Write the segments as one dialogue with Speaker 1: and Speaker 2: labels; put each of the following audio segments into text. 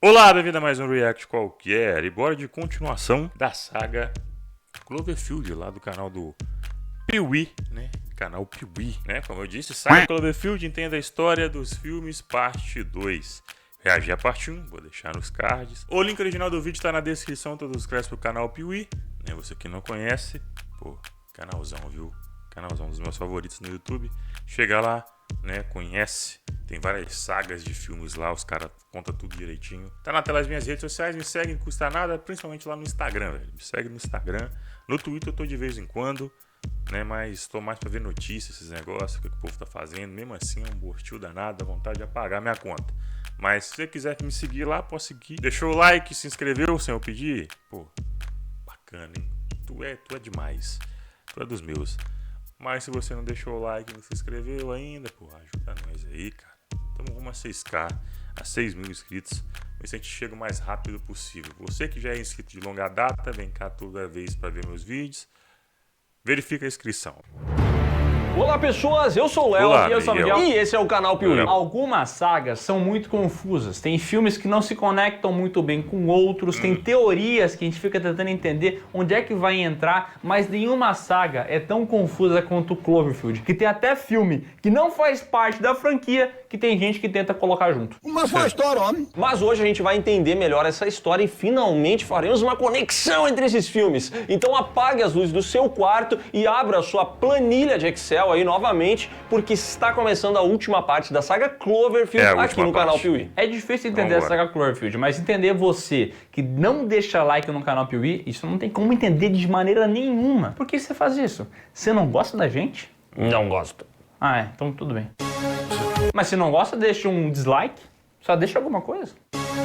Speaker 1: Olá, bem-vindo a mais um React qualquer e bora de continuação da saga Cloverfield lá do canal do Piuí, né? Canal Piuí, né? Como eu disse, saga Cloverfield, entenda a história dos filmes, parte 2. Reagir a parte 1, vou deixar nos cards. O link original do vídeo tá na descrição, todos os créditos pro canal Piuí, né? Você que não conhece, pô, canalzão, viu? Canalzão dos meus favoritos no YouTube. Chega lá, né? Conhece. Tem várias sagas de filmes lá, os caras contam tudo direitinho. Tá na tela das minhas redes sociais, me segue, não custa nada, principalmente lá no Instagram, velho. Me segue no Instagram. No Twitter eu tô de vez em quando, né? Mas tô mais pra ver notícias, esses negócios, o que o povo tá fazendo. Mesmo assim, é um bortil danado, dá vontade de apagar minha conta. Mas se você quiser me seguir lá, pode seguir. Deixou o like, se inscreveu sem eu pedir? Pô, bacana, hein? Tu é demais. Tu é dos meus. Mas se você não deixou o like, não se inscreveu ainda, pô, ajuda nós aí, cara. Estamos rumo a 6K, a 6 mil inscritos. Ver se a gente chega o mais rápido possível. Você que já é inscrito de longa data, vem cá toda vez para ver meus vídeos. Verifica a inscrição.
Speaker 2: Olá pessoas, eu sou o Léo.
Speaker 1: Olá,
Speaker 2: e eu sou o Miguel e esse é o canal Piuí.
Speaker 3: Algumas sagas são muito confusas, tem filmes que não se conectam muito bem com outros, tem teorias que a gente fica tentando entender onde é que vai entrar, mas nenhuma saga é tão confusa quanto o Cloverfield, que tem até filme que não faz parte da franquia, que tem gente que tenta colocar junto.
Speaker 4: Uma boa história, homem.
Speaker 2: Mas hoje a gente vai entender melhor essa história e finalmente faremos uma conexão entre esses filmes. Então apague as luzes do seu quarto e abra a sua planilha de Excel aí novamente, porque está começando a última parte da saga Cloverfield aqui no canal Piuí.
Speaker 3: É difícil entender a saga Cloverfield, mas entender você que não deixa like no canal Piuí, isso não tem como entender de maneira nenhuma. Por que você faz isso? Você não gosta da gente?
Speaker 2: Não gosto.
Speaker 3: Ah, então tudo bem. Mas se não gosta, deixa um dislike, só deixa alguma coisa.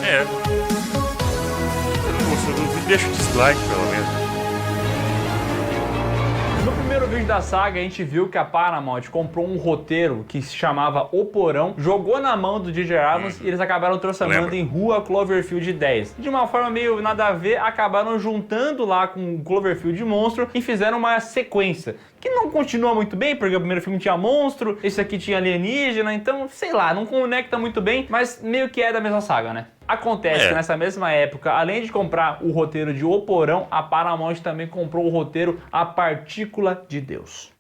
Speaker 1: É. Se não gostou do vídeo, deixa o dislike pelo menos.
Speaker 3: No primeiro vídeo da saga, a gente viu que a Paramount comprou um roteiro que se chamava O Porão, jogou na mão do J.J. Abrams e eles acabaram transformando em Rua Cloverfield 10. De uma forma meio nada a ver, acabaram juntando lá com o Cloverfield Monstro e fizeram uma sequência. Que não continua muito bem, porque o primeiro filme tinha monstro, esse aqui tinha alienígena, então, sei lá, não conecta muito bem, mas meio que é da mesma saga, né? Acontece que nessa mesma época, além de comprar o roteiro de O Porão, a Paramount também comprou o roteiro A Partícula de Deus.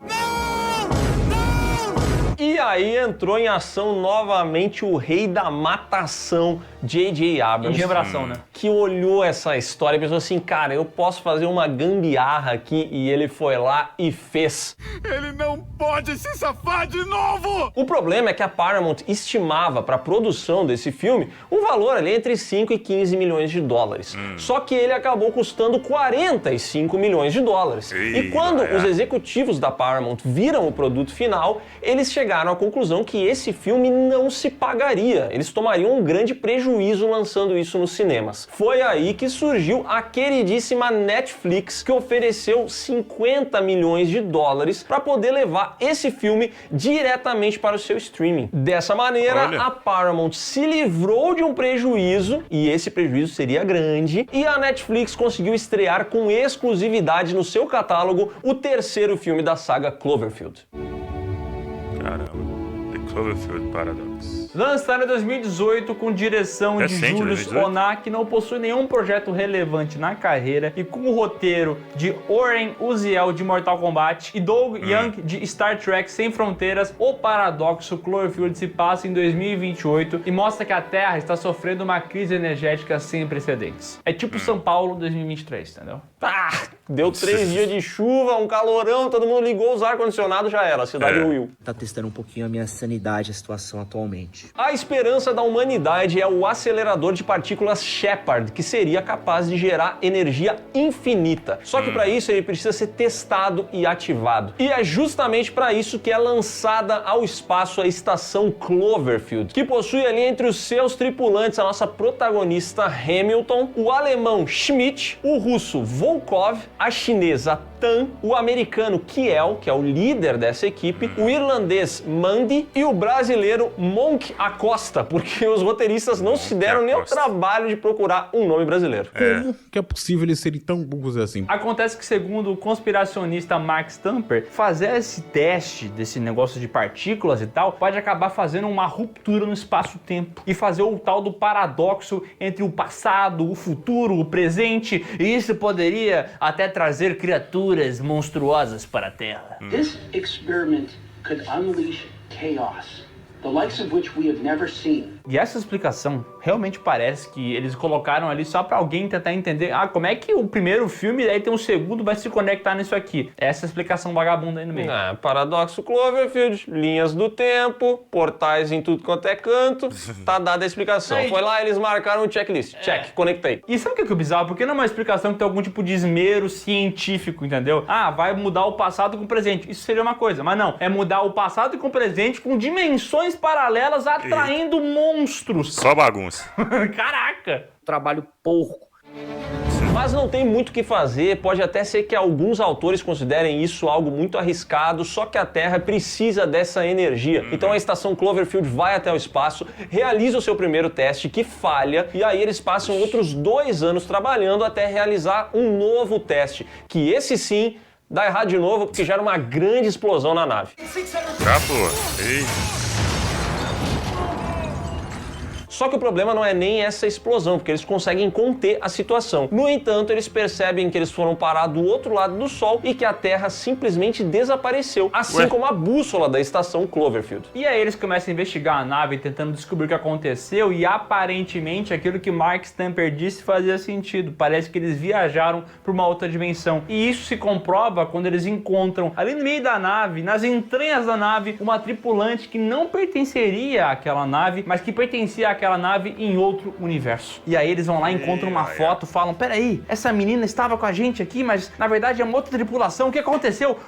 Speaker 2: E aí entrou em ação novamente o rei da matação, J.J. Abrams.
Speaker 3: Engembração, né?
Speaker 2: Que olhou essa história e pensou assim, cara, eu posso fazer uma gambiarra aqui, e ele foi lá e fez.
Speaker 4: Ele não pode se safar de novo!
Speaker 2: O problema é que a Paramount estimava para a produção desse filme um valor ali entre 5 e 15 milhões de dólares. Só que ele acabou custando 45 milhões de dólares. E quando os executivos da Paramount viram o produto final, eles chegaram à conclusão que esse filme não se pagaria. Eles tomariam um grande prejuízo lançando isso nos cinemas. Foi aí que surgiu a queridíssima Netflix, que ofereceu 50 milhões de dólares para poder levar esse filme diretamente para o seu streaming. Dessa maneira, a Paramount se livrou de um prejuízo, e esse prejuízo seria grande, e a Netflix conseguiu estrear com exclusividade no seu catálogo o terceiro filme da saga Cloverfield.
Speaker 1: Caramba, The Cloverfield Paradox.
Speaker 3: Lançado em 2018 com direção de
Speaker 1: Recente,
Speaker 3: Julius
Speaker 1: 2018.
Speaker 3: Onah, que não possui nenhum projeto relevante na carreira, e com o roteiro de Oren Uziel de Mortal Kombat e Doug Young de Star Trek Sem Fronteiras, o paradoxo Cloverfield se passa em 2028 e mostra que a Terra está sofrendo uma crise energética sem precedentes. É tipo São Paulo 2023, entendeu?
Speaker 2: Deu 3 dias de chuva, um calorão, todo mundo ligou os ar-condicionados, já era, a cidade ruiu.
Speaker 5: Tá testando um pouquinho a minha sanidade, a situação atualmente.
Speaker 2: A esperança da humanidade é o acelerador de partículas Shepard, que seria capaz de gerar energia infinita. Só que para isso ele precisa ser testado e ativado. E é justamente para isso que é lançada ao espaço a estação Cloverfield, que possui ali entre os seus tripulantes a nossa protagonista Hamilton, o alemão Schmidt, o russo Volkov, a chinesa Tan, o americano Kiel, que é o líder dessa equipe, o irlandês Mandy e o brasileiro Monk Acosta, porque os roteiristas não se deram nem o trabalho de procurar um nome brasileiro.
Speaker 6: Como que é possível eles serem tão burros assim?
Speaker 3: Acontece que, segundo o conspiracionista Mark Stamper, fazer esse teste desse negócio de partículas e tal pode acabar fazendo uma ruptura no espaço-tempo e fazer o tal do paradoxo entre o passado, o futuro, o presente, e isso poderia até trazer criaturas monstruosas para a Terra.
Speaker 7: This experiment could unleash chaos, the likes of which we have never seen.
Speaker 3: E essa explicação realmente parece que eles colocaram ali só pra alguém tentar entender, como é que o primeiro filme, daí tem um segundo, vai se conectar nisso aqui. Essa explicação vagabunda aí no meio.
Speaker 2: Paradoxo Cloverfield, linhas do tempo, portais em tudo quanto é canto, tá dada a explicação. Foi lá, eles marcaram o checklist. Check, conectei.
Speaker 3: E sabe o que é bizarro? Porque não é uma explicação que tem algum tipo de esmero científico, entendeu? Vai mudar o passado com o presente. Isso seria uma coisa, mas não. É mudar o passado com o presente com dimensões paralelas atraindo monstros.
Speaker 1: Só bagunça.
Speaker 3: Caraca!
Speaker 5: Trabalho porco.
Speaker 2: Mas não tem muito o que fazer, pode até ser que alguns autores considerem isso algo muito arriscado, só que a Terra precisa dessa energia. Então a estação Cloverfield vai até o espaço, realiza o seu primeiro teste, que falha, e aí eles passam outros 2 anos trabalhando até realizar um novo teste, que esse sim dá errado de novo, porque gera uma grande explosão na nave.
Speaker 1: Ei.
Speaker 2: Só que o problema não é nem essa explosão, porque eles conseguem conter a situação. No entanto, eles percebem que eles foram parar do outro lado do Sol e que a Terra simplesmente desapareceu, assim como a bússola da estação Cloverfield.
Speaker 3: E aí eles começam a investigar a nave, tentando descobrir o que aconteceu, e aparentemente aquilo que Mark Stamper disse fazia sentido. Parece que eles viajaram para uma outra dimensão. E isso se comprova quando eles encontram, ali no meio da nave, nas entranhas da nave, uma tripulante que não pertenceria àquela nave, mas que pertencia àquela nave em outro universo. E aí eles vão lá, encontram uma foto, falam, peraí, essa menina estava com a gente aqui, mas na verdade é uma outra tripulação, o que aconteceu?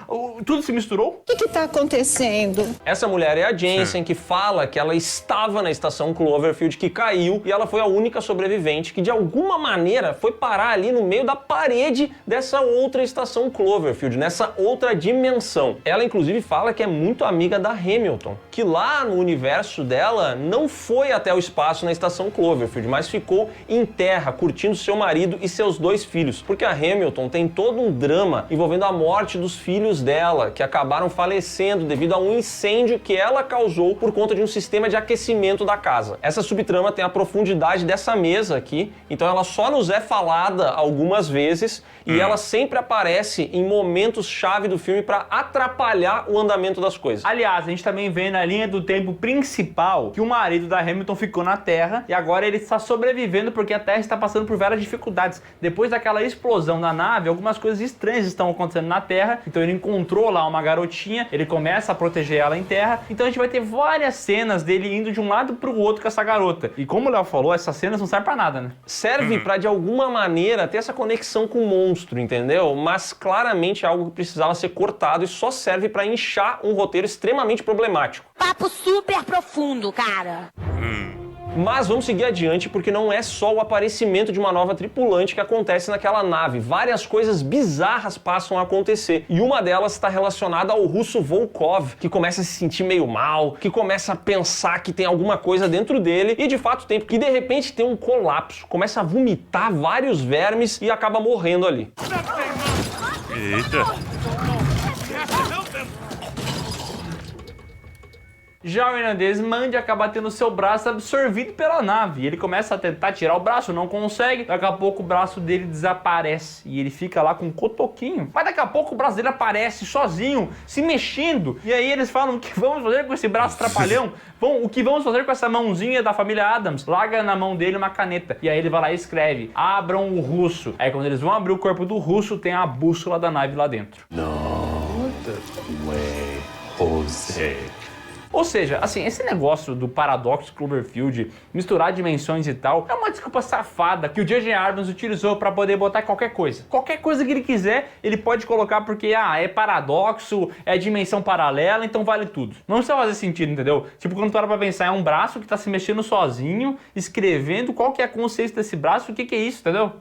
Speaker 3: Tudo se misturou?
Speaker 8: O que está acontecendo?
Speaker 2: Essa mulher é a Jensen, que fala que ela estava na estação Cloverfield, que caiu, e ela foi a única sobrevivente que de alguma maneira foi parar ali no meio da parede dessa outra estação Cloverfield, nessa outra dimensão. Ela inclusive fala que é muito amiga da Hamilton, que lá no universo dela não foi até o espaço na estação Cloverfield, mas ficou em terra, curtindo seu marido e seus 2 filhos, porque a Hamilton tem todo um drama envolvendo a morte dos filhos dela, que acabaram falecendo devido a um incêndio que ela causou por conta de um sistema de aquecimento da casa. Essa subtrama tem a profundidade dessa mesa aqui, então ela só nos é falada algumas vezes e ela sempre aparece em momentos-chave do filme para atrapalhar o andamento das coisas.
Speaker 3: Aliás, a gente também vê na linha do tempo principal que o marido da Hamilton ficou na Terra e agora ele está sobrevivendo porque a Terra está passando por várias dificuldades. Depois daquela explosão da nave, algumas coisas estranhas estão acontecendo na Terra, então ele encontrou lá uma garotinha, ele começa a proteger ela em terra, então a gente vai ter várias cenas dele indo de um lado pro outro com essa garota. E como o Léo falou, essas cenas não servem pra nada, né?
Speaker 2: Serve pra de alguma maneira ter essa conexão com o monstro, entendeu? Mas claramente é algo que precisava ser cortado e só serve pra inchar um roteiro extremamente problemático.
Speaker 8: Papo super profundo, cara.
Speaker 2: Mas vamos seguir adiante porque não é só o aparecimento de uma nova tripulante que acontece naquela nave. Várias coisas bizarras passam a acontecer. E uma delas está relacionada ao russo Volkov, que começa a se sentir meio mal, que começa a pensar que tem alguma coisa dentro dele, e de fato tem, porque de repente tem um colapso, começa a vomitar vários vermes e acaba morrendo ali.
Speaker 1: Eita.
Speaker 3: Já o irlandês Mandy acaba tendo seu braço absorvido pela nave. Ele começa a tentar tirar o braço, não consegue. Daqui a pouco o braço dele desaparece e ele fica lá com um cotoquinho. Mas daqui a pouco o braço dele aparece sozinho, se mexendo. E aí eles falam, o que vamos fazer com esse braço trapalhão? O que vamos fazer com essa mãozinha da família Adams? Larga na mão dele uma caneta. E aí ele vai lá e escreve, abram o russo. Aí quando eles vão abrir o corpo do russo, tem a bússola da nave lá dentro. Ou seja, assim, esse negócio do paradoxo Cloverfield, misturar dimensões e tal, é uma desculpa safada que o J.J. Abrams utilizou pra poder botar qualquer coisa. Qualquer coisa que ele quiser, ele pode colocar porque, é paradoxo, é dimensão paralela, então vale tudo. Não precisa fazer sentido, entendeu? Tipo, quando tu para pra pensar, é um braço que tá se mexendo sozinho, escrevendo qual que é a consciência desse braço, o que que é isso, entendeu?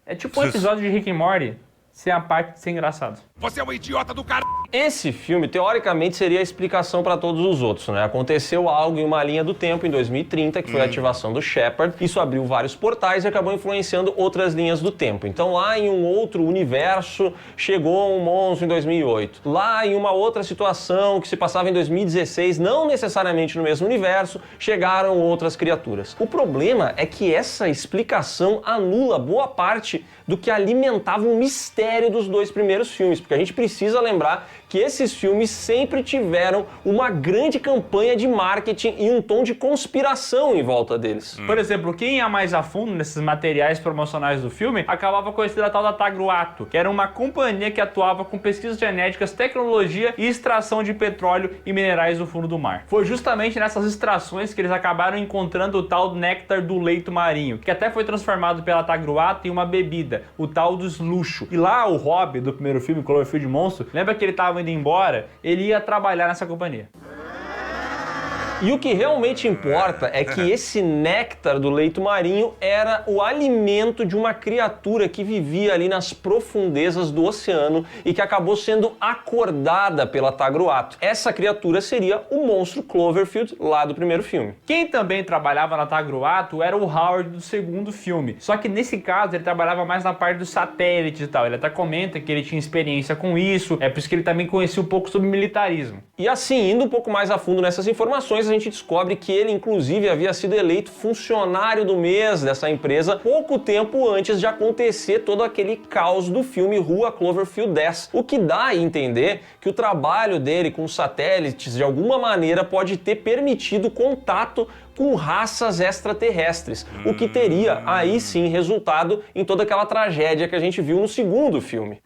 Speaker 3: É tipo um episódio de Rick and Morty, sem a parte de ser engraçado.
Speaker 4: Você é um idiota do cara.
Speaker 2: Esse filme, teoricamente, seria a explicação para todos os outros, né? Aconteceu algo em uma linha do tempo em 2030, que foi a ativação do Shepard. Isso abriu vários portais e acabou influenciando outras linhas do tempo. Então, lá em um outro universo, chegou um monstro em 2008. Lá em uma outra situação que se passava em 2016, não necessariamente no mesmo universo, chegaram outras criaturas. O problema é que essa explicação anula boa parte do que alimentava o mistério dos dois primeiros filmes, porque a gente precisa lembrar que esses filmes sempre tiveram uma grande campanha de marketing e um tom de conspiração em volta deles.
Speaker 3: Por exemplo, quem ia mais a fundo nesses materiais promocionais do filme acabava conhecendo a tal da Tagruato, que era uma companhia que atuava com pesquisas genéticas, tecnologia e extração de petróleo e minerais do fundo do mar. Foi justamente nessas extrações que eles acabaram encontrando o tal néctar do leito marinho, que até foi transformado pela Tagruato em uma bebida, o tal do sluxo. E lá o Rob, do primeiro filme, Cloverfield Monstro, lembra que ele estava indo embora? Ele ia trabalhar nessa companhia.
Speaker 2: E o que realmente importa é que esse néctar do leito marinho era o alimento de uma criatura que vivia ali nas profundezas do oceano e que acabou sendo acordada pela Tagruato. Essa criatura seria o monstro Cloverfield lá do primeiro filme.
Speaker 3: Quem também trabalhava na Tagruato era o Howard do segundo filme. Só que nesse caso ele trabalhava mais na parte dos satélites e tal. Ele até comenta que ele tinha experiência com isso, é por isso que ele também conhecia um pouco sobre militarismo.
Speaker 2: E assim, indo um pouco mais a fundo nessas informações, a gente descobre que ele inclusive havia sido eleito funcionário do mês dessa empresa pouco tempo antes de acontecer todo aquele caos do filme Rua Cloverfield 10. O que dá a entender que o trabalho dele com satélites de alguma maneira pode ter permitido contato com raças extraterrestres, o que teria aí sim resultado em toda aquela tragédia que a gente viu no segundo filme.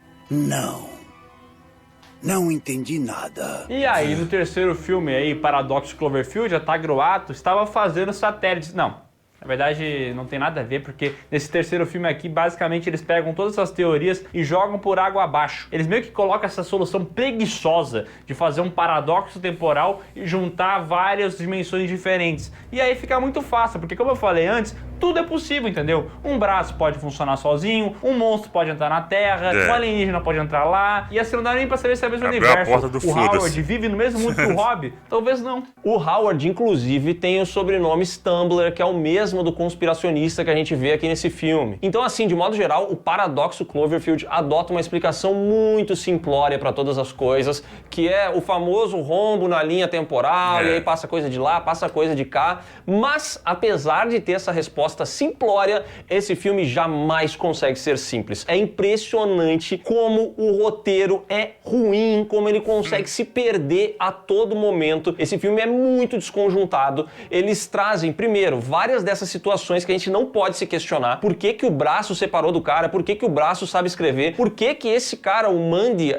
Speaker 4: Não entendi nada.
Speaker 3: E aí, no terceiro filme aí, Paradoxo Cloverfield, a Tagruato estava fazendo satélites. Não, na verdade não tem nada a ver, porque nesse terceiro filme aqui, basicamente eles pegam todas essas teorias e jogam por água abaixo. Eles meio que colocam essa solução preguiçosa de fazer um paradoxo temporal e juntar várias dimensões diferentes. E aí fica muito fácil, porque como eu falei antes, tudo é possível, entendeu? Um braço pode funcionar sozinho, um monstro pode entrar na Terra, um alienígena pode entrar lá, e assim não dá nem pra saber se é o mesmo universo. O Howard vive no mesmo mundo que o Rob? Talvez não.
Speaker 2: O Howard, inclusive, tem o sobrenome Stumbler, que é o mesmo do conspiracionista que a gente vê aqui nesse filme. Então, assim, de modo geral, o Paradoxo Cloverfield adota uma explicação muito simplória para todas as coisas, que é o famoso rombo na linha temporal, e aí passa coisa de lá, passa coisa de cá. Mas, apesar de ter essa resposta simplória, esse filme jamais consegue ser simples. É impressionante como o roteiro é ruim, como ele consegue se perder a todo momento. Esse filme é muito desconjuntado. Eles trazem, primeiro, várias dessas situações que a gente não pode se questionar. Por que que o braço separou do cara? Por que que o braço sabe escrever? Por que que esse cara, o Mandy,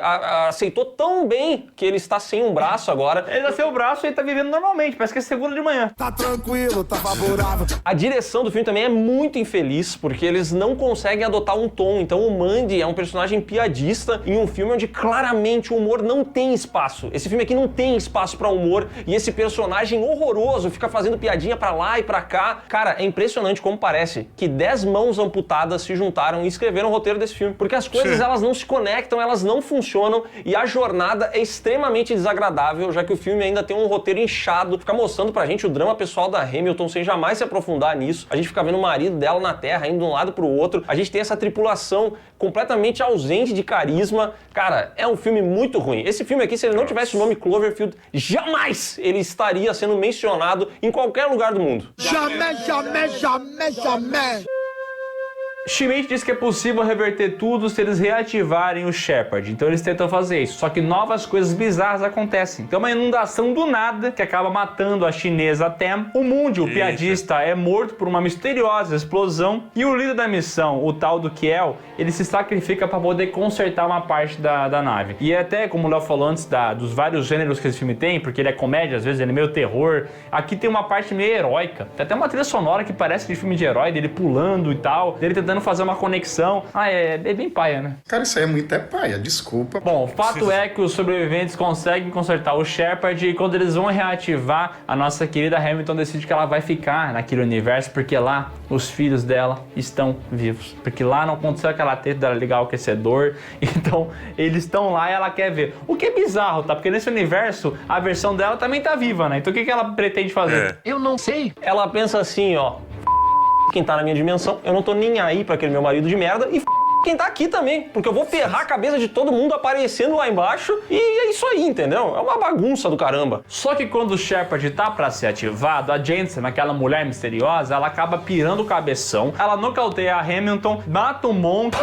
Speaker 2: aceitou tão bem que ele está sem um braço agora?
Speaker 3: Ele nasceu o braço e ele tá vivendo normalmente, parece que é segunda de manhã.
Speaker 4: Tá tranquilo, tá favorável.
Speaker 2: A direção do filme também é muito infeliz, porque eles não conseguem adotar um tom. Então o Mandy é um personagem piadista em um filme onde claramente o humor não tem espaço. Esse filme aqui não tem espaço pra humor, e esse personagem horroroso fica fazendo piadinha pra lá e pra cá. Cara, é impressionante como parece que 10 mãos amputadas se juntaram e escreveram o roteiro desse filme. Porque as coisas, elas não se conectam, elas não funcionam, e a jornada é extremamente desagradável, já que o filme ainda tem um roteiro inchado, fica mostrando pra gente o drama pessoal da Hamilton sem jamais se aprofundar nisso. A gente fica vendo o marido dela na Terra, indo de um lado pro outro. A gente tem essa tripulação completamente ausente de carisma. Cara, é um filme muito ruim. Esse filme aqui, se ele não tivesse o nome Cloverfield, jamais ele estaria sendo mencionado em qualquer lugar do mundo.
Speaker 4: Jamais, jamais, jamais, jamais.
Speaker 3: Schmidt diz que é possível reverter tudo se eles reativarem o Shepard, então eles tentam fazer isso, só que novas coisas bizarras acontecem. Tem uma inundação do nada que acaba matando a chinesa Tem. O Mundi, o piadista, é morto por uma misteriosa explosão, e o líder da missão, o tal do Kiel, ele se sacrifica para poder consertar uma parte da nave. E até, como o Léo falou antes, dos vários gêneros que esse filme tem, porque ele é comédia, às vezes ele é meio terror, aqui tem uma parte meio heróica. Tem até uma trilha sonora que parece de filme de herói, dele pulando e tal, dele tentando tentando fazer uma conexão. É bem paia, né?
Speaker 9: Cara, isso aí é muito paia, desculpa.
Speaker 3: Bom, o fato é que os sobreviventes conseguem consertar o Shepard e quando eles vão reativar, a nossa querida Hamilton decide que ela vai ficar naquele universo porque lá os filhos dela estão vivos. Porque lá não aconteceu aquela treta dela ligar o aquecedor, então eles estão lá e ela quer ver. O que é bizarro, tá? Porque nesse universo a versão dela também tá viva, né? Então o que ela pretende fazer?
Speaker 2: Eu não sei. Ela pensa assim, ó, quem tá na minha dimensão, eu não tô nem aí pra aquele meu marido de merda e quem tá aqui também, porque eu vou ferrar a cabeça de todo mundo aparecendo lá embaixo e é isso aí, entendeu? É uma bagunça do caramba.
Speaker 3: Só que quando o Shepard tá pra ser ativado, a Jensen, aquela mulher misteriosa, ela acaba pirando o cabeção, ela nocauteia a Hamilton, mata o Monk.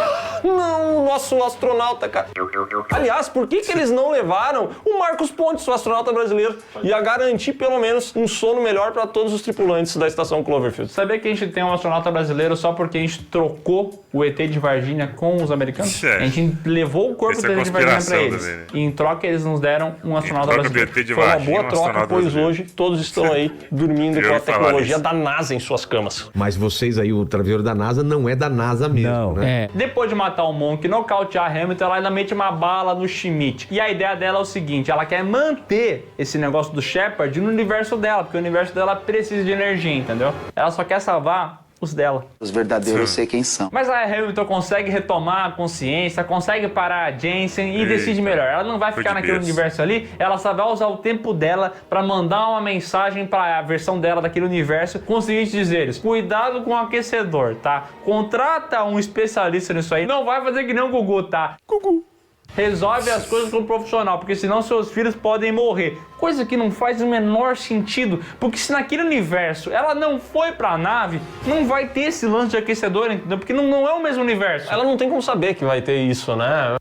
Speaker 2: Não, nosso astronauta, cara. Aliás, por que eles não levaram o Marcos Pontes, o astronauta brasileiro, ia garantir pelo menos um sono melhor pra todos os tripulantes da estação Cloverfield?
Speaker 3: Sabia que a gente tem um astronauta brasileiro só porque a gente trocou o ET de Varginha com os americanos? A gente levou o corpo do ET de Varginha pra eles. Também, né? E em troca eles nos deram um astronauta brasileiro.
Speaker 2: Foi uma boa troca, pois hoje todos estão aí dormindo com a tecnologia da NASA em suas camas.
Speaker 10: Mas vocês aí, o traveiro da NASA não é da NASA mesmo, né?
Speaker 3: Depois de matar o Monk, nocautear a Hamilton, ela ainda mete uma bala no Schmidt. E a ideia dela é o seguinte, ela quer manter esse negócio do Shepard no universo dela, porque o universo dela precisa de energia, entendeu? Ela só quer salvar os dela.
Speaker 5: Os verdadeiros sei quem são.
Speaker 3: Mas a Hamilton consegue retomar a consciência, consegue parar a Jensen e decide melhor. Ela não vai ficar naquele universo ali, ela só vai usar o tempo dela pra mandar uma mensagem pra versão dela daquele universo com os seguintes dizeres: cuidado com o aquecedor, tá? Contrata um especialista nisso aí, não vai fazer que nem o Gugu, tá? Gugu. Resolve as coisas com um profissional, porque senão seus filhos podem morrer. Coisa que não faz o menor sentido, porque se naquele universo ela não foi pra nave, não vai ter esse lance de aquecedor, entendeu? Porque não é o mesmo universo.
Speaker 2: Ela não tem como saber que vai ter isso, né?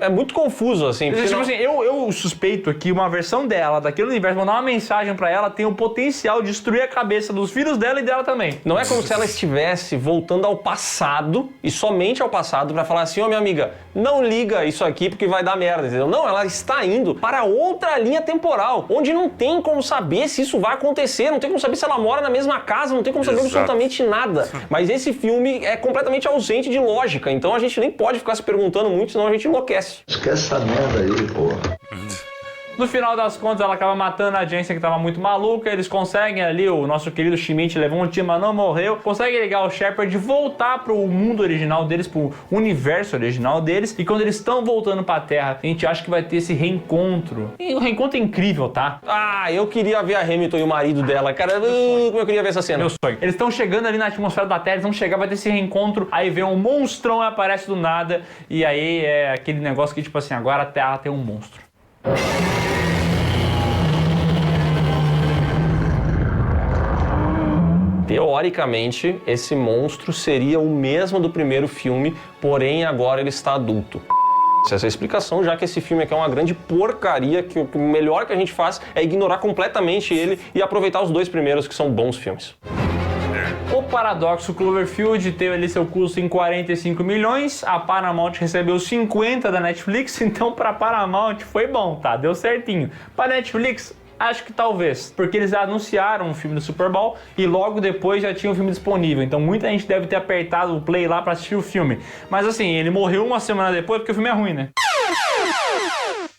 Speaker 2: É muito confuso, assim.
Speaker 3: Tipo assim, eu suspeito que uma versão dela, daquele universo, mandar uma mensagem pra ela, tem o potencial de destruir a cabeça dos filhos dela e dela também.
Speaker 2: Não é como se ela estivesse voltando ao passado, e somente ao passado, pra falar assim, ô minha amiga, não liga isso aqui porque vai dar merda, entendeu? Não, ela está indo para outra linha temporal, onde não tem como saber se isso vai acontecer, não tem como saber se ela mora na mesma casa, não tem como saber absolutamente nada. Mas esse filme é completamente ausente de lógica, então a gente nem pode ficar se perguntando muito, senão a gente enlouquece.
Speaker 10: Esquece essa merda aí, porra.
Speaker 3: No final das contas, ela acaba matando a Jensen, que tava muito maluca. Eles conseguem ali, o nosso querido Schmidt levou um tiro, mas não morreu. Conseguem ligar o Shepard, voltar pro mundo original deles, pro universo original deles. E quando eles estão voltando pra Terra, a gente acha que vai ter esse reencontro. E o reencontro é incrível, tá?
Speaker 2: Ah, eu queria ver a Hamilton e o marido dela, cara. Como eu queria ver essa cena.
Speaker 3: Meu sonho. Eles estão chegando ali na atmosfera da Terra, eles vão chegar, vai ter esse reencontro. Aí vem um monstrão e aparece do nada. E aí é aquele negócio que, tipo assim, agora a Terra tem um monstro.
Speaker 2: Teoricamente, esse monstro seria o mesmo do primeiro filme, porém agora ele está adulto. Essa é a explicação, já que esse filme aqui é uma grande porcaria, que o melhor que a gente faz é ignorar completamente ele e aproveitar os dois primeiros, que são bons filmes.
Speaker 3: O paradoxo Cloverfield teve ali seu custo em 45 milhões, a Paramount recebeu 50 da Netflix, então pra Paramount foi bom, tá? Deu certinho. Pra Netflix, acho que talvez, porque eles anunciaram um filme do Super Bowl e logo depois já tinha o filme disponível, então muita gente deve ter apertado o play lá pra assistir o filme. Mas assim, ele morreu uma semana depois porque o filme é ruim, né?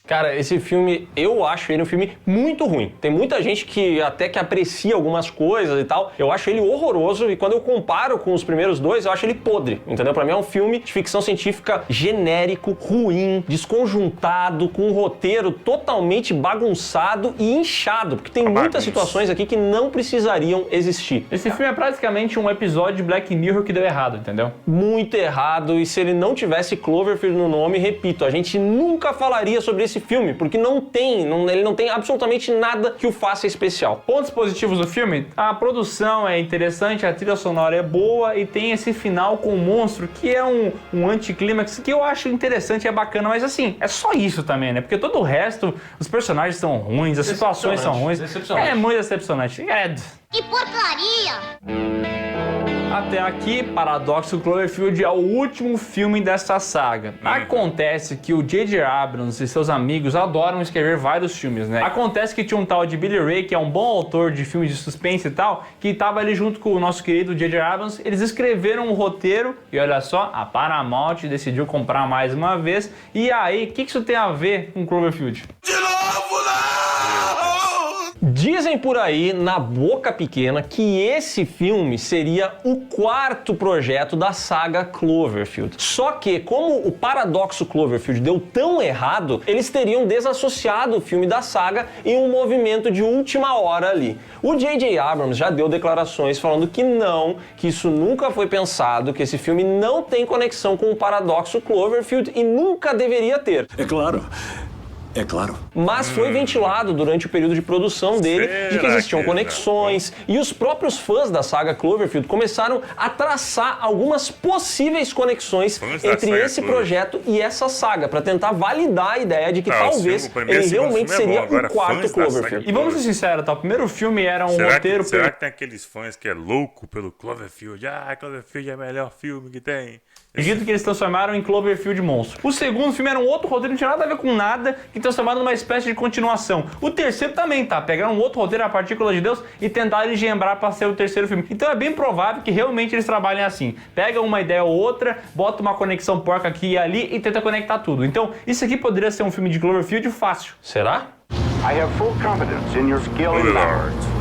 Speaker 2: Cara, esse filme, eu acho ele um filme muito ruim. Tem muita gente que até que aprecia algumas coisas e tal. Eu acho ele horroroso e quando eu comparo com os primeiros dois, eu acho ele podre, entendeu? Pra mim é um filme de ficção científica genérico, ruim, desconjuntado, com um roteiro totalmente bagunçado e inchado, porque tem muitas situações aqui que não precisariam existir.
Speaker 3: Esse filme é praticamente um episódio de Black Mirror que deu errado, entendeu?
Speaker 2: Muito errado, e se ele não tivesse Cloverfield no nome, repito, a gente nunca falaria sobre esse filme, porque ele não tem absolutamente nada que o faça especial.
Speaker 3: Pontos positivos do filme? A produção é interessante, a trilha sonora é boa e tem esse final com o monstro que é um anticlímax que eu acho interessante e é bacana, mas assim, é só isso também, né? Porque todo o resto, os personagens são ruins, as situações são ruins. É muito decepcionante.
Speaker 8: Que porcaria!
Speaker 3: Até aqui, Paradoxo Cloverfield é o último filme dessa saga. Acontece que o J.J. Abrams e seus amigos adoram escrever vários filmes, né? Acontece que tinha um tal de Billy Ray, que é um bom autor de filmes de suspense e tal, que tava ali junto com o nosso querido J.J. Abrams. Eles escreveram um roteiro e olha só, a Paramount decidiu comprar mais uma vez. E aí, o que isso tem a ver com Cloverfield?
Speaker 4: De novo, não!
Speaker 2: Dizem por aí, na boca pequena, que esse filme seria o 4º projeto da saga Cloverfield. Só que, como o Paradoxo Cloverfield deu tão errado, eles teriam desassociado o filme da saga em um movimento de última hora ali. O J.J. Abrams já deu declarações falando que não, que isso nunca foi pensado, que esse filme não tem conexão com o Paradoxo Cloverfield e nunca deveria ter.
Speaker 4: É claro. É claro.
Speaker 2: Mas foi ventilado durante o período de produção dele de que existiam conexões e os próprios fãs da saga Cloverfield começaram a traçar algumas possíveis conexões entre esse projeto e essa saga para tentar validar a ideia de que talvez ele realmente seria o 4º Cloverfield.
Speaker 3: E vamos ser sinceros, tá? O primeiro filme era um roteiro...
Speaker 1: Será que tem aqueles fãs que é louco pelo Cloverfield? Ah, Cloverfield é o melhor filme que tem.
Speaker 3: Acredito que eles transformaram em Cloverfield Monstro. O segundo filme era um outro roteiro, não tinha nada a ver com nada, que transformaram numa espécie de continuação. O terceiro também, tá? Pegaram um outro roteiro, A Partícula de Deus, e tentaram engembrar pra ser o terceiro filme. Então é bem provável que realmente eles trabalhem assim. Pega uma ideia ou outra, bota uma conexão porca aqui e ali e tenta conectar tudo. Então, isso aqui poderia ser um filme de Cloverfield fácil.
Speaker 2: Será?
Speaker 11: I have full confidence in your skill and knowledge.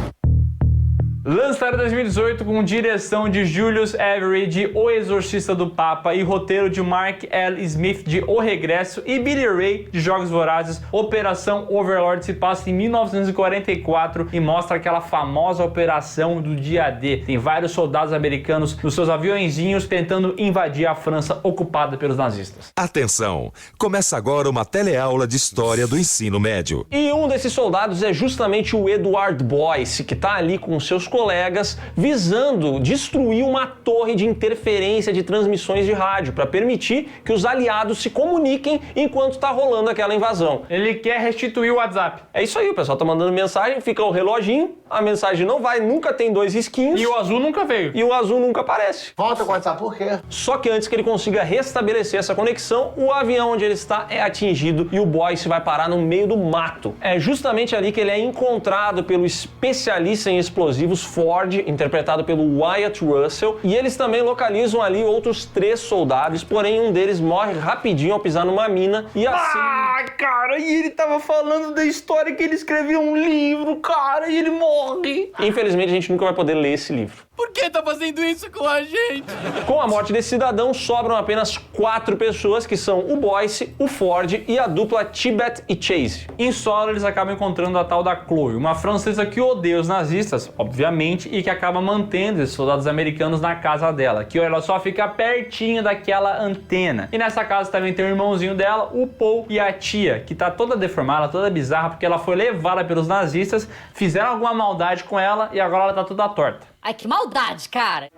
Speaker 3: Lançado em 2018 com direção de Julius Avery de O Exorcista do Papa e roteiro de Mark L. Smith de O Regresso e Billy Ray de Jogos Vorazes, Operação Overlord se passa em 1944 e mostra aquela famosa operação do dia D. Tem vários soldados americanos nos seus aviõezinhos tentando invadir a França ocupada pelos nazistas.
Speaker 12: Atenção! Começa agora uma teleaula de história do ensino médio.
Speaker 2: E um desses soldados é justamente o Edward Boyce, que tá ali com seus colegas visando destruir uma torre de interferência de transmissões de rádio para permitir que os aliados se comuniquem enquanto tá rolando aquela invasão.
Speaker 3: Ele quer restituir o WhatsApp.
Speaker 2: É isso aí, o pessoal tá mandando mensagem, fica o reloginho, a mensagem não vai, nunca tem 2 risquinhos.
Speaker 3: E o azul nunca veio.
Speaker 2: E o azul nunca aparece.
Speaker 4: Volta com o WhatsApp, por quê?
Speaker 2: Só que antes que ele consiga restabelecer essa conexão, o avião onde ele está é atingido e o Boyce vai parar no meio do mato. É justamente ali que ele é encontrado pelo especialista em explosivos Ford, interpretado pelo Wyatt Russell, e eles também localizam ali outros 3 soldados, porém um deles morre rapidinho ao pisar numa mina e assim...
Speaker 3: Ah, cara, e ele tava falando da história que ele escreveu um livro, cara, e ele morre.
Speaker 2: Infelizmente a gente nunca vai poder ler esse livro.
Speaker 4: Por que tá fazendo isso com a gente?
Speaker 2: Com a morte desse cidadão, sobram apenas 4 pessoas, que são o Boyce, o Ford e a dupla Tibet e Chase.
Speaker 3: Em solo, eles acabam encontrando a tal da Chloe, uma francesa que odeia os nazistas, obviamente, e que acaba mantendo esses soldados americanos na casa dela, que ela só fica pertinho daquela antena. E nessa casa também tem o irmãozinho dela, o Paul, e a tia, que tá toda deformada, toda bizarra, porque ela foi levada pelos nazistas, fizeram alguma maldade com ela e agora ela tá toda torta.
Speaker 8: Ai, que maldade, cara.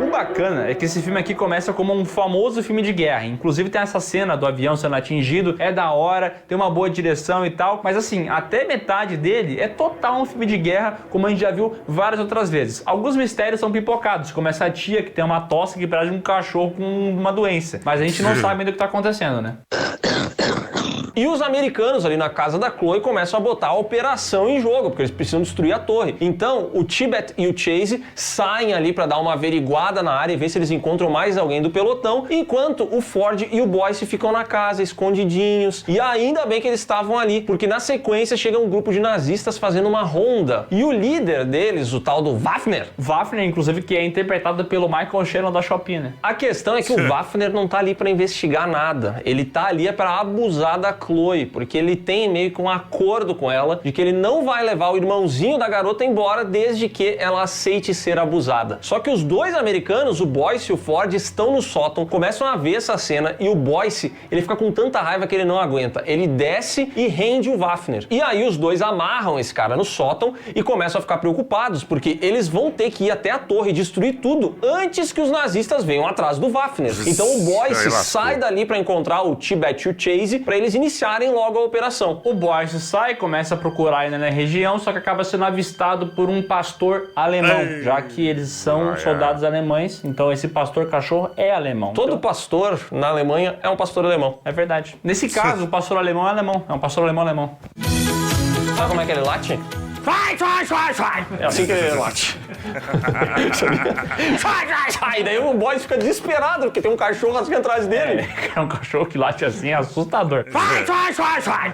Speaker 3: O bacana é que esse filme aqui começa como um famoso filme de guerra. Inclusive tem essa cena do avião sendo atingido, é da hora, tem uma boa direção e tal. Mas assim, até metade dele é total um filme de guerra, como a gente já viu várias outras vezes. Alguns mistérios são pipocados, como essa tia que tem uma tosse que parece um cachorro com uma doença. Mas a gente não sabe ainda o que tá acontecendo, né?
Speaker 2: E os americanos ali na casa da Chloe começam a botar a operação em jogo, porque eles precisam destruir a torre. Então, o Tibet e o Chase saem ali para dar uma averiguada na área e ver se eles encontram mais alguém do pelotão, enquanto o Ford e o Boyce ficam na casa, escondidinhos. E ainda bem que eles estavam ali, porque na sequência chega um grupo de nazistas fazendo uma ronda. E o líder deles, o tal do Waffner.
Speaker 3: Waffner, inclusive, que é interpretado pelo Michael Shannon da Shopping, né?
Speaker 2: A questão é que o Waffner não tá ali para investigar nada. Ele tá ali para abusar da Chloe, porque ele tem meio que um acordo com ela de que ele não vai levar o irmãozinho da garota embora desde que ela aceite ser abusada. Só que os 2 americanos, o Boyce e o Ford, estão no sótão, começam a ver essa cena e o Boyce, ele fica com tanta raiva que ele não aguenta. Ele desce e rende o Waffner. E aí os 2 amarram esse cara no sótão e começam a ficar preocupados, porque eles vão ter que ir até a torre e destruir tudo antes que os nazistas venham atrás do Waffner. Então o Boyce sai dali para encontrar o Tibet e o Chase para eles iniciarem iniciarem logo a operação.
Speaker 3: O Boyce sai, começa a procurar ainda na região, só que acaba sendo avistado por um pastor alemão, já que eles são soldados alemães, então esse pastor cachorro é alemão.
Speaker 2: Todo pastor na Alemanha é um pastor alemão.
Speaker 3: É verdade. Nesse caso, o pastor alemão é alemão, é um pastor alemão.
Speaker 2: Sabe como é que ele late? É assim que ele late. E daí o Boyce fica desesperado, porque tem um cachorro assim atrás dele.
Speaker 3: É um cachorro que late assim, é assustador.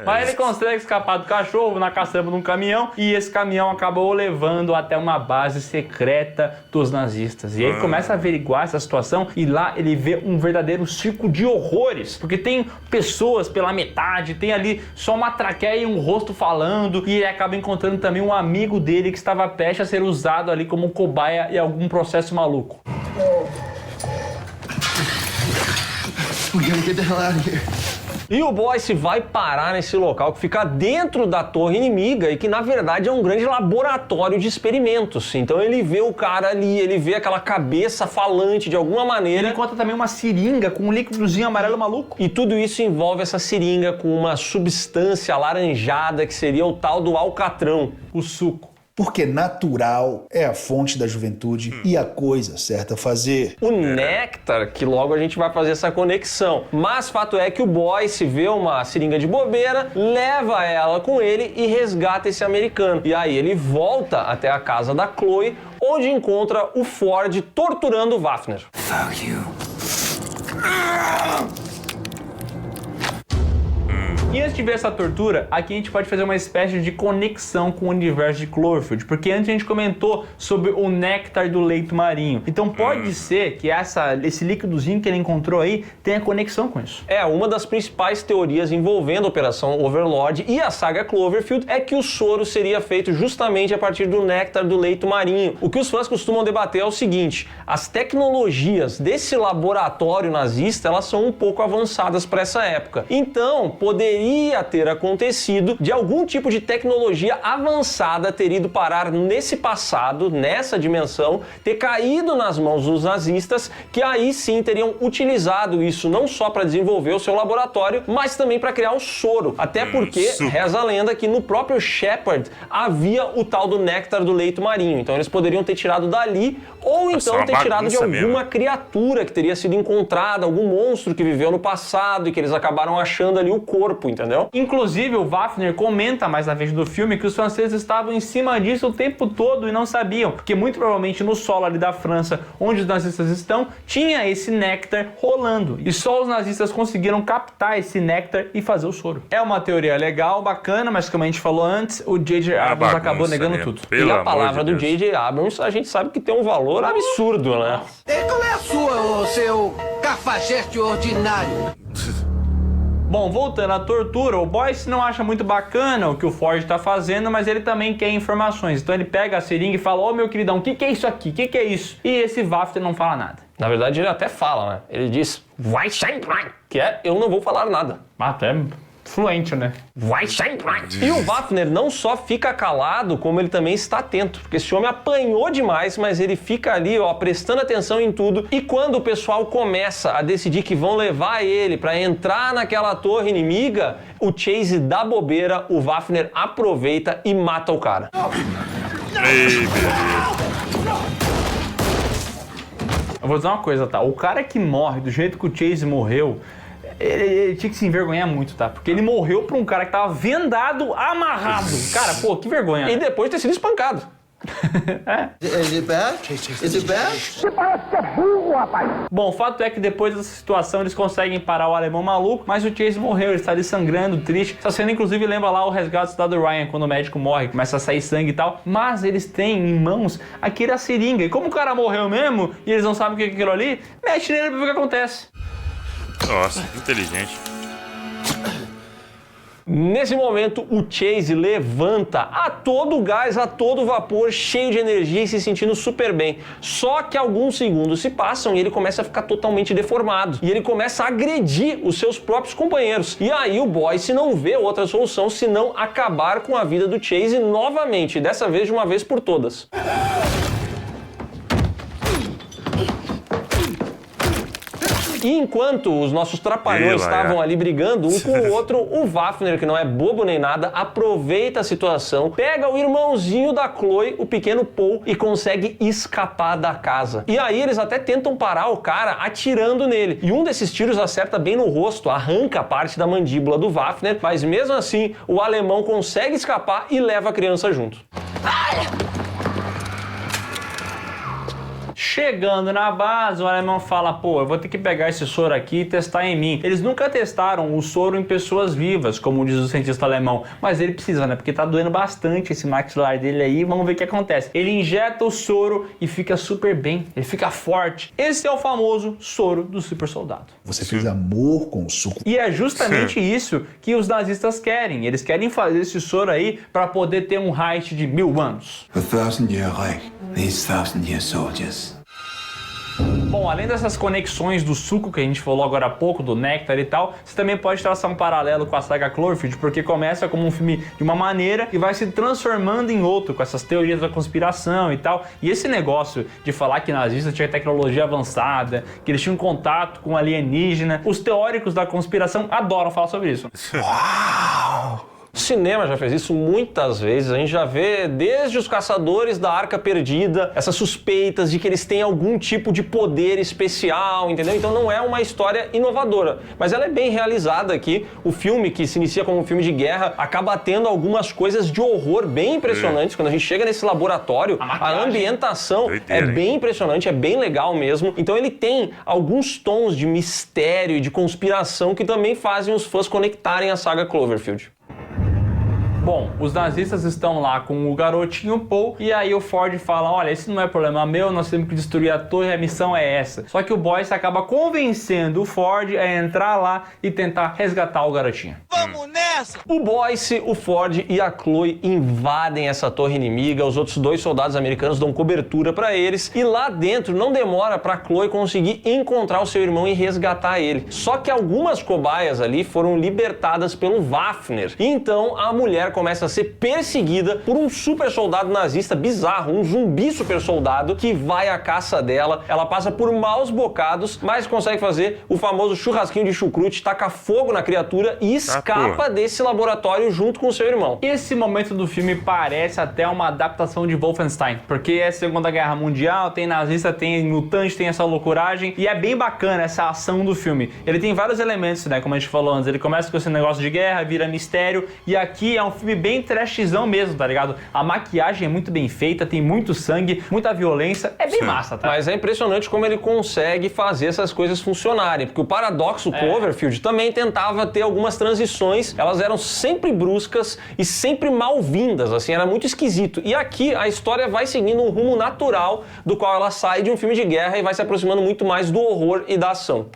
Speaker 3: Mas ele consegue escapar do cachorro na caçamba de um caminhão, e esse caminhão acabou levando até uma base secreta dos nazistas. E aí ele começa a averiguar essa situação, e lá ele vê um verdadeiro circo de horrores, porque tem pessoas pela metade, tem ali só uma traqueia e um rosto falando, e ele acaba encontrando também um amigo dele que estava prestes a ser usado ali como cobaia em algum processo maluco.
Speaker 2: E o Boyce vai parar nesse local que fica dentro da torre inimiga e que na verdade é um grande laboratório de experimentos. Então ele vê o cara ali, ele vê aquela cabeça falante de alguma maneira.
Speaker 3: Ele encontra também uma seringa com um líquidozinho amarelo maluco.
Speaker 2: E tudo isso envolve essa seringa com uma substância alaranjada que seria o tal do alcatrão, o suco.
Speaker 13: Porque natural é a fonte da juventude e a coisa certa a fazer.
Speaker 2: O néctar, que logo a gente vai fazer essa conexão. Mas fato é que o Boyce vê uma seringa de bobeira, leva ela com ele e resgata esse americano. E aí ele volta até a casa da Chloe, onde encontra o Ford torturando o Waffner.
Speaker 4: Fuck you.
Speaker 3: E antes de ver essa tortura, aqui a gente pode fazer uma espécie de conexão com o universo de Cloverfield, porque antes a gente comentou sobre o néctar do leito marinho. Então pode ser que esse líquidozinho que ele encontrou aí tenha conexão com isso.
Speaker 2: É, uma das principais teorias envolvendo a Operação Overlord e a saga Cloverfield é que o soro seria feito justamente a partir do néctar do leito marinho. O que os fãs costumam debater é o seguinte: as tecnologias desse laboratório nazista, elas são um pouco avançadas para essa época. Então, poderia ter acontecido de algum tipo de tecnologia avançada ter ido parar nesse passado, nessa dimensão, ter caído nas mãos dos nazistas, que aí sim teriam utilizado isso não só para desenvolver o seu laboratório, mas também para criar o soro. Até porque reza a lenda que no próprio Shepard havia o tal do néctar do leito marinho. Então eles poderiam ter tirado dali, ou então ter tirado de alguma criatura que teria sido encontrada, algum monstro que viveu no passado e que eles acabaram achando ali o corpo, entendeu?
Speaker 3: Inclusive o Waffner comenta mais na vez do filme que os franceses estavam em cima disso o tempo todo e não sabiam, porque muito provavelmente no solo ali da França, onde os nazistas estão, tinha esse néctar rolando, e só os nazistas conseguiram captar esse néctar e fazer o soro. É uma teoria legal, bacana, mas como a gente falou antes, o J.J. Abrams acabou negando tudo.
Speaker 2: E a palavra do J.J. Abrams, a gente sabe que tem um valor absurdo, né?
Speaker 4: E qual é a sua, seu cafajeste ordinário?
Speaker 3: Bom, voltando à tortura, o Boyce não acha muito bacana o que o Ford tá fazendo, mas ele também quer informações. Então ele pega a seringa e fala: ô meu queridão, o que é isso aqui? O que é isso? E esse Waffner não fala nada.
Speaker 2: Na verdade ele até fala, né? Ele diz: vai sair, que é, eu não vou falar nada.
Speaker 3: Até fluente, né?
Speaker 2: Vai sair. E o Waffner não só fica calado, como ele também está atento, porque esse homem apanhou demais, mas ele fica ali, ó, prestando atenção em tudo. E quando o pessoal começa a decidir que vão levar ele para entrar naquela torre inimiga, o Chase dá bobeira, o Waffner aproveita e mata o cara.
Speaker 1: Ei,
Speaker 3: eu vou dizer uma coisa, tá? O cara que morre do jeito que o Chase morreu, ele tinha que se envergonhar muito, tá? Porque ele morreu pra um cara que tava vendado, amarrado. Cara, pô, que vergonha.
Speaker 2: E depois ter sido espancado.
Speaker 4: Is it bad? Is it bad?
Speaker 11: Você parece que é burro, rapaz.
Speaker 3: Bom, o fato é que depois dessa situação eles conseguem parar o alemão maluco, mas o Chase morreu, ele está ali sangrando, triste. Essa cena inclusive lembra lá o resgate do Soldado Ryan, quando o médico morre, começa a sair sangue e tal. Mas eles têm em mãos aquela seringa. E como o cara morreu mesmo e eles não sabem o que é aquilo ali, mexe nele pra ver o que acontece.
Speaker 1: Nossa, inteligente.
Speaker 2: Nesse momento, o Chase levanta a todo gás, a todo vapor, cheio de energia e se sentindo super bem. Só que alguns segundos se passam e ele começa a ficar totalmente deformado. E ele começa a agredir os seus próprios companheiros. E aí o Boyce não vê outra solução senão acabar com a vida do Chase novamente, dessa vez de uma vez por todas. E enquanto os nossos trapalhões estavam ali brigando um com o outro, o Wafner, que não é bobo nem nada, aproveita a situação, pega o irmãozinho da Chloe, o pequeno Paul, e consegue escapar da casa. E aí eles até tentam parar o cara atirando nele. E um desses tiros acerta bem no rosto, arranca parte da mandíbula do Wafner, mas mesmo assim o alemão consegue escapar e leva a criança junto.
Speaker 3: Chegando na base, o alemão fala, pô, eu vou ter que pegar esse soro aqui e testar em mim. Eles nunca testaram o soro em pessoas vivas, como diz o cientista alemão, mas ele precisa, né? Porque tá doendo bastante esse maxilar dele aí, vamos ver o que acontece. Ele injeta o soro e fica super bem, ele fica forte. Esse é o famoso soro do super soldado.
Speaker 13: Você fez amor com o suco.
Speaker 3: E é justamente isso que os nazistas querem. Eles querem fazer esse soro aí para poder ter um Reich de 1000 anos.
Speaker 14: A 1000-year Reich needs 1000-year soldiers.
Speaker 3: Bom, além dessas conexões do suco que a gente falou agora há pouco, do néctar e tal, você também pode traçar um paralelo com a saga Cloverfield, porque começa como um filme de uma maneira e vai se transformando em outro, com essas teorias da conspiração e tal. E esse negócio de falar que nazistas tinham tecnologia avançada, que eles tinham contato com alienígena, os teóricos da conspiração adoram falar sobre isso.
Speaker 2: Uau! O cinema já fez isso muitas vezes, a gente já vê desde os caçadores da Arca Perdida, essas suspeitas de que eles têm algum tipo de poder especial, entendeu? Então não é uma história inovadora, mas ela é bem realizada aqui. O filme, que se inicia como um filme de guerra, acaba tendo algumas coisas de horror bem impressionantes. Quando a gente chega nesse laboratório, a ambientação é bem impressionante, é bem legal mesmo. Então ele tem alguns tons de mistério e de conspiração que também fazem os fãs conectarem a saga Cloverfield.
Speaker 3: Bom, os nazistas estão lá com o garotinho Paul e aí o Ford fala, olha, esse não é problema meu, nós temos que destruir a torre, a missão é essa. Só que o Boyce acaba convencendo o Ford a entrar lá e tentar resgatar o garotinho.
Speaker 2: Vamos nessa! O Boyce, o Ford e a Chloe invadem essa torre inimiga, os outros 2 soldados americanos dão cobertura pra eles e lá dentro não demora pra Chloe conseguir encontrar o seu irmão e resgatar ele. Só que algumas cobaias ali foram libertadas pelo Wafner. E então a mulher começa a ser perseguida por um super soldado nazista bizarro, um zumbi super soldado que vai à caça dela. Ela passa por maus bocados, mas consegue fazer o famoso churrasquinho de chucrute, taca fogo na criatura e escapa desse laboratório junto com seu irmão.
Speaker 3: Esse momento do filme parece até uma adaptação de Wolfenstein, porque é a Segunda Guerra Mundial, tem nazista, tem mutante, tem essa loucuragem, e é bem bacana essa ação do filme. Ele tem vários elementos, né, como a gente falou antes, ele começa com esse negócio de guerra, vira mistério, e aqui é um filme bem trashzão mesmo, tá ligado? A maquiagem é muito bem feita, tem muito sangue, muita violência, é bem massa, tá?
Speaker 2: Mas é impressionante como ele consegue fazer essas coisas funcionarem, porque o paradoxo Cloverfield também tentava ter algumas transições, elas eram sempre bruscas e sempre mal-vindas, assim, era muito esquisito. E aqui a história vai seguindo um rumo natural do qual ela sai de um filme de guerra e vai se aproximando muito mais do horror e da ação.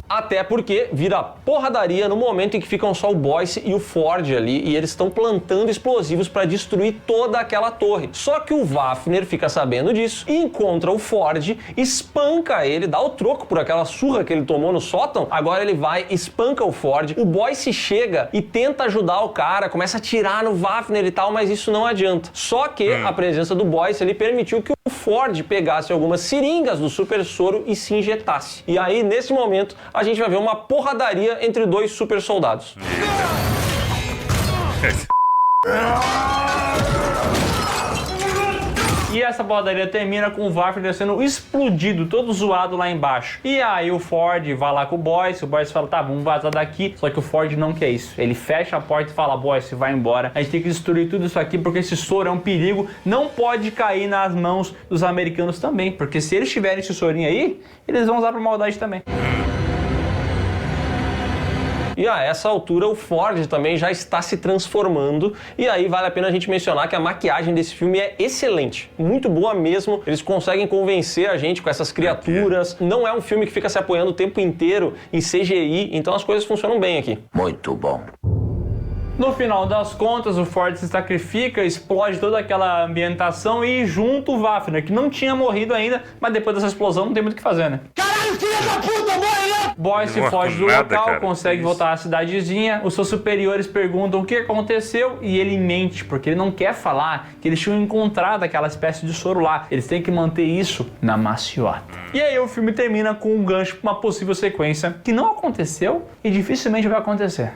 Speaker 2: Até porque vira porradaria no momento em que ficam só o Boyce e o Ford ali e eles estão plantando explosivos para destruir toda aquela torre. Só que o Wafner fica sabendo disso e encontra o Ford, espanca ele, dá o troco por aquela surra que ele tomou no sótão. Agora ele vai, espanca o Ford, o Boyce chega e tenta ajudar o cara, começa a atirar no Wafner e tal, mas isso não adianta. Só que a presença do Boyce ele permitiu que o Ford pegasse algumas seringas do super soro e se injetasse. E aí, nesse momento, a gente vai ver uma porradaria entre 2 super soldados.
Speaker 3: E essa porradaria termina com o Wafner sendo explodido, todo zoado lá embaixo. E aí o Ford vai lá com o Boyce fala, tá, vamos vazar daqui. Só que o Ford não quer isso. Ele fecha a porta e fala, Boyce, vai embora. A gente tem que destruir tudo isso aqui porque esse soro é um perigo. Não pode cair nas mãos dos americanos também. Porque se eles tiverem esse sorinho aí, eles vão usar pra maldade também.
Speaker 2: E a essa altura o Ford também já está se transformando e aí vale a pena a gente mencionar que a maquiagem desse filme é excelente, muito boa mesmo. Eles conseguem convencer a gente com essas criaturas. Não é um filme que fica se apoiando o tempo inteiro em CGI, então as coisas funcionam bem aqui.
Speaker 14: Muito bom.
Speaker 3: No final das contas, o Ford se sacrifica, explode toda aquela ambientação e junto o Wafner, que não tinha morrido ainda, mas depois dessa explosão não tem muito o que fazer, né? Caralho!
Speaker 11: Caralho, filha da puta, morre não!
Speaker 3: Boyce foge do local, consegue voltar à cidadezinha. Os seus superiores perguntam o que aconteceu e ele mente, porque ele não quer falar que eles tinham encontrado aquela espécie de soro lá. Eles têm que manter isso na maciota. E aí o filme termina com um gancho para uma possível sequência que não aconteceu e dificilmente vai acontecer.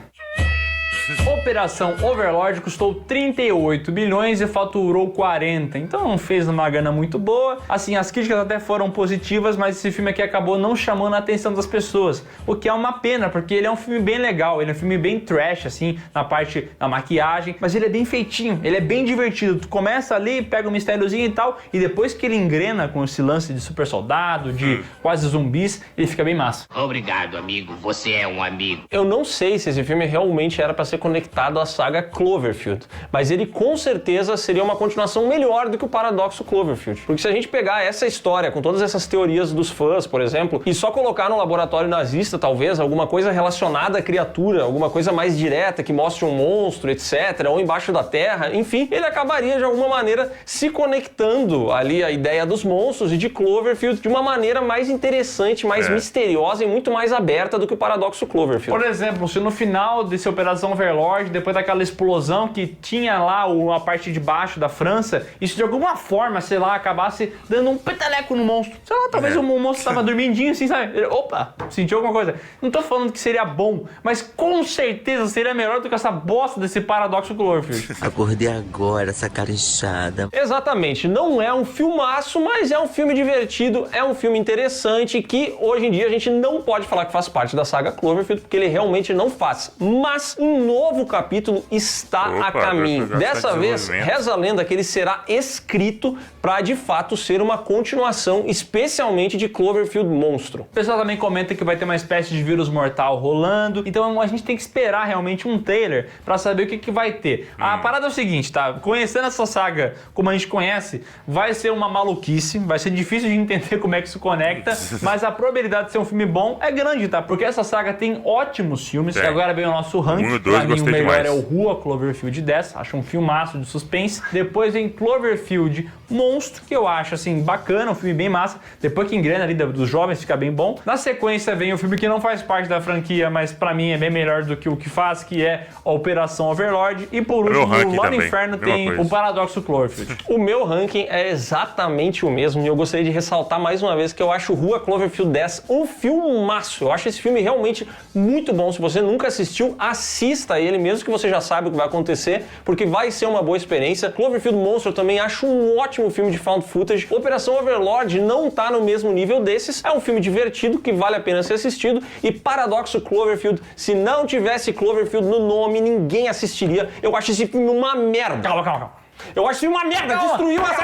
Speaker 3: Operação Overlord custou 38 bilhões e faturou 40, então não fez uma grana muito boa. Assim, as críticas até foram positivas, mas esse filme aqui acabou não chamando a atenção das pessoas, o que é uma pena, porque ele é um filme bem legal, ele é um filme bem trash, assim, na parte da maquiagem, mas ele é bem feitinho, ele é bem divertido. Tu começa ali, pega um mistériozinho e tal, e depois que ele engrena com esse lance de super soldado, de quase zumbis, ele fica bem massa.
Speaker 15: Obrigado, amigo, você é um amigo.
Speaker 2: Eu não sei se esse filme realmente era pra ser conectado à saga Cloverfield, mas ele com certeza seria uma continuação melhor do que o Paradoxo Cloverfield. Porque se a gente pegar essa história com todas essas teorias dos fãs, por exemplo, e só colocar no laboratório nazista, talvez, alguma coisa relacionada à criatura, alguma coisa mais direta que mostre um monstro, etc., ou embaixo da terra, enfim, ele acabaria de alguma maneira se conectando ali à ideia dos monstros e de Cloverfield de uma maneira mais interessante, mais misteriosa e muito mais aberta do que o Paradoxo Cloverfield.
Speaker 3: Por exemplo, se no final desse Operação Overlord, depois daquela explosão que tinha lá a parte de baixo da França, isso de alguma forma, sei lá, acabasse dando um peteleco no monstro. Sei lá, talvez o monstro tava dormindinho assim, sabe? Ele, opa, sentiu alguma coisa. Não tô falando que seria bom, mas com certeza seria melhor do que essa bosta desse Paradoxo Cloverfield.
Speaker 5: Acordei agora, essa cara inchada.
Speaker 2: Exatamente, não é um filmaço, mas é um filme divertido, é um filme interessante que hoje em dia a gente não pode falar que faz parte da saga Cloverfield, porque ele realmente não faz. Mas um novo capítulo está a caminho. Dessa vez, reza a lenda que ele será escrito para de fato ser uma continuação, especialmente de Cloverfield Monstro.
Speaker 3: O pessoal também comenta que vai ter uma espécie de vírus mortal rolando, então a gente tem que esperar realmente um trailer para saber o que vai ter. A parada é o seguinte, tá? Conhecendo essa saga como a gente conhece, vai ser uma maluquice, vai ser difícil de entender como é que isso conecta, mas a probabilidade de ser um filme bom é grande, tá? Porque essa saga tem ótimos filmes, e agora vem o nosso ranking. Pra mim o melhor é o Rua Cloverfield 10, acho um filmaço de suspense. Depois vem Cloverfield Monstro, que eu acho assim bacana, um filme bem massa. Depois que engrena ali dos jovens fica bem bom. Na sequência vem o filme que não faz parte da franquia, mas pra mim é bem melhor do que o que faz, que é a Operação Overlord. E por último, lá no inferno tem o Paradoxo Cloverfield.
Speaker 2: O meu ranking é exatamente o mesmo e eu gostaria de ressaltar mais uma vez que eu acho Rua Cloverfield 10 um filmaço. Eu acho esse filme realmente muito bom. Se você nunca assistiu, assista ele, mesmo que você já saiba o que vai acontecer, porque vai ser uma boa experiência. Cloverfield Monstro eu também acho um ótimo filme de found footage. Operação Overlord não tá no mesmo nível desses, é um filme divertido que vale a pena ser assistido. E Paradoxo Cloverfield, se não tivesse Cloverfield no nome, ninguém assistiria. Eu acho esse filme uma merda.
Speaker 3: Calma.
Speaker 2: Eu acho esse filme uma merda, destruiu essa...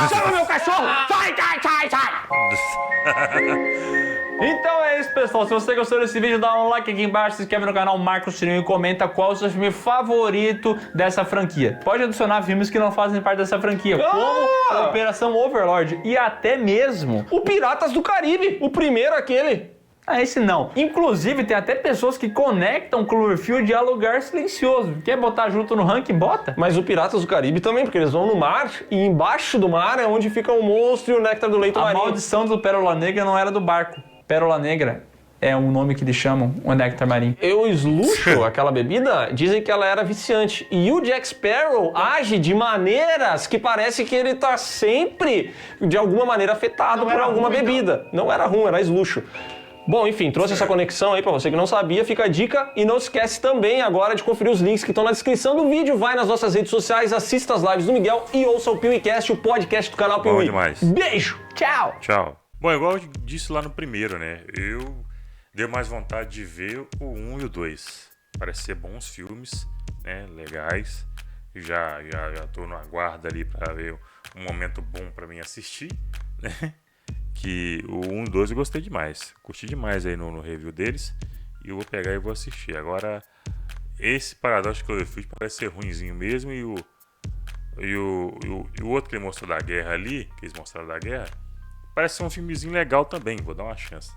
Speaker 2: Chama meu cachorro! Sai!
Speaker 3: Então é isso, pessoal. Se você gostou desse vídeo, dá um like aqui embaixo, se inscreve no canal, marca o sininho e comenta qual é o seu filme favorito dessa franquia. Pode adicionar filmes que não fazem parte dessa franquia, como a Operação Overlord e até mesmo
Speaker 2: o Piratas do Caribe, o primeiro aquele.
Speaker 3: Esse não. Inclusive, tem até pessoas que conectam Cloverfield a Lugar Silencioso. Quer botar junto no ranking? Bota.
Speaker 2: Mas o Piratas do Caribe também, porque eles vão no mar e embaixo do mar é onde fica o monstro e o néctar do leito marinho.
Speaker 3: A maldição do Pérola Negra não era do barco. Pérola Negra é um nome que eles chamam o néctar marinho.
Speaker 2: Eu esluxo aquela bebida, dizem que ela era viciante. E o Jack Sparrow age de maneiras que parece que ele tá sempre, de alguma maneira, afetado por alguma bebida. Não era rum, era esluxo. Bom, enfim, trouxe essa conexão aí pra você que não sabia, fica a dica. E não esquece também agora de conferir os links que estão na descrição do vídeo. Vai nas nossas redes sociais, assista as lives do Miguel e ouça o PeeWeeCast, o podcast do canal
Speaker 1: Bom
Speaker 2: Piuí.
Speaker 1: demais.
Speaker 2: Beijo, tchau!
Speaker 1: Tchau. Bom, igual eu disse lá no primeiro, né? Eu dei mais vontade de ver o 1 e o 2. Parece ser bons filmes, né? Legais. Já tô no aguardo ali pra ver um momento bom pra mim assistir, né? Que o 1 e o 2 eu gostei demais. Curti demais aí no review deles. E eu vou pegar e vou assistir. Agora, esse Paradoxo Cloverfield parece ser ruinzinho mesmo. E o outro que ele mostrou da guerra ali, que eles mostraram da guerra, parece ser um filmezinho legal também. Vou dar uma chance.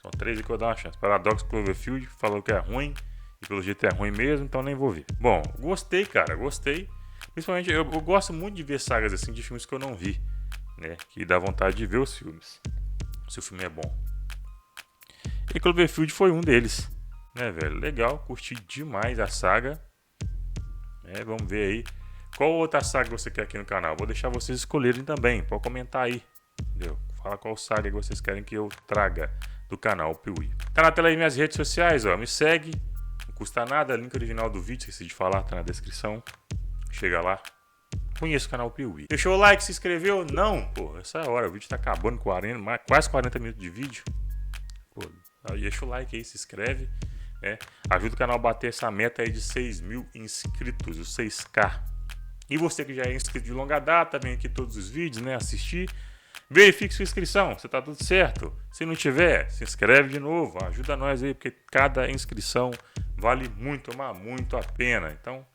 Speaker 1: São 3 que eu vou dar uma chance. Paradoxo Cloverfield falou que é ruim. E pelo jeito é ruim mesmo, então nem vou ver. Bom, gostei, cara. Gostei. Principalmente, eu gosto muito de ver sagas assim de filmes que eu não vi, né? Que dá vontade de ver os filmes. Se o filme é bom. E Cloverfield foi um deles, né, velho? Legal, curti demais a saga. Vamos ver aí qual outra saga você quer aqui no canal. Vou deixar vocês escolherem também, pode comentar aí, entendeu? Fala qual saga que vocês querem que eu traga do canal Piuí. Tá na tela aí minhas redes sociais, ó. Me segue, não custa nada. Link original do vídeo, esqueci de falar, tá na descrição. Chega lá. Conheça o canal Piuí. Deixou o like, se inscreveu? Não, pô, essa é a hora. O vídeo tá acabando, quase 40 minutos de vídeo. Pô, deixa o like aí, se inscreve, né? Ajuda o canal a bater essa meta aí de 6.000 inscritos, os 6K. E você que já é inscrito de longa data, vem aqui todos os vídeos, né? Assistir. Verifique sua inscrição, se tá tudo certo. Se não tiver, se inscreve de novo. Ajuda nós aí, porque cada inscrição vale muito, mas muito a pena. Então,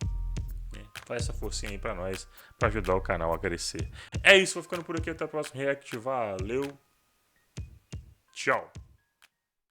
Speaker 1: faz essa forcinha aí pra nós, pra ajudar o canal a crescer. É isso, vou ficando por aqui. Até o próximo react. Valeu. Tchau.